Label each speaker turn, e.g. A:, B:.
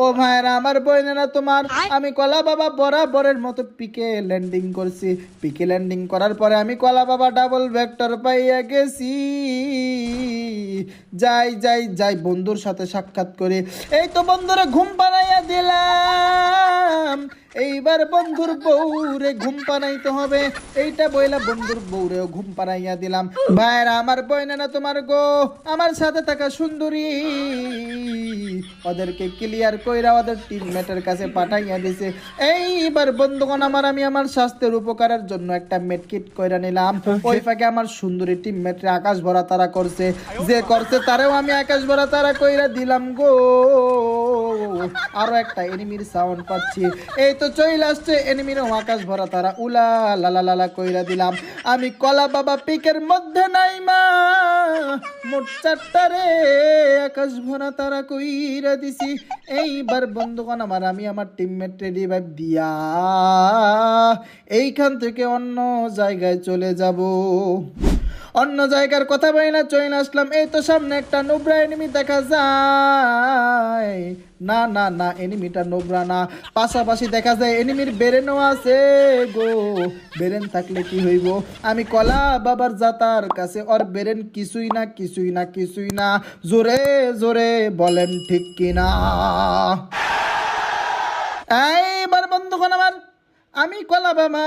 A: ও ভাইরা আমার বইনেরা তোমার আমি কলা বাবা বরাবরের মতো পিকে ল্যান্ডিং করছি। পিকে ল্যান্ডিং করার পরে আমি কলা বাবা ডাবল ভেক্টর পাইয়া গেছি। যাই যাই যাই বন্ধুর সাথে সাক্ষাৎ করে এই তো বন্ধুরে ঘুম পাড়াইয়া দিলাম। এইবার বন্ধুর বউরে ঘুম পাড়াইতে হবে, এইটা বইলা বন্ধুর বউরেও ঘুম পাড়াইয়া দিলাম। ভাইরা আমার বইনে না তোমার গো, আমার সাথে থাকা সুন্দরী ওদেরকে ক্লিয়ার কইরা ওদের টিমমেটের কাছে পাঠাইয়া দিছে। এইবার বন্ধুগণ আমি আমার স্বাস্থ্যের উপকারের জন্য একটা মেডকিট কইরা নিলাম। ওই ফাঁকে আমার সুন্দরী টিমমেটরে আকাশ ভরা তারা করছে, যে করছে তারেও আমি আকাশ ভরা তারা কইরা দিলাম গো। আরো একটা এনিমির সাউন্ড পাচ্ছি, এই তো চলে আসছে এনিমির আকাশ ভরা তারা উলা লালা লালা কইরা দিলাম। আমি কলা বাবা পিকের মধ্যে নাই মা মোট চারটা রে আকাশ ভরা তারা কইরা দিছি। এইবার বন্ধুগণ আমি আমার টিমমেট রিভাইভ দিয়া এইখান থেকে অন্য জায়গায় চলে যাব। অন্য জায়গার কথা বলি না, চলে আসলাম। এই তো সামনে একটা নোবরা এনিমি দেখা যায়। না না না, এনিমিটা নোবরা না, পাশাপাশি দেখা যায় এনিমির বেরেনও আছে গো। বেরেন থাকলে কি হইব, আমি কলা বাবার জাতার কাছে ওর বেরেন কিছুই না কিছুই না কিছুই না। জোরে জোরে বলেন ঠিক কিনা। এইবার বন্ধুগণ আমি কলা বাবা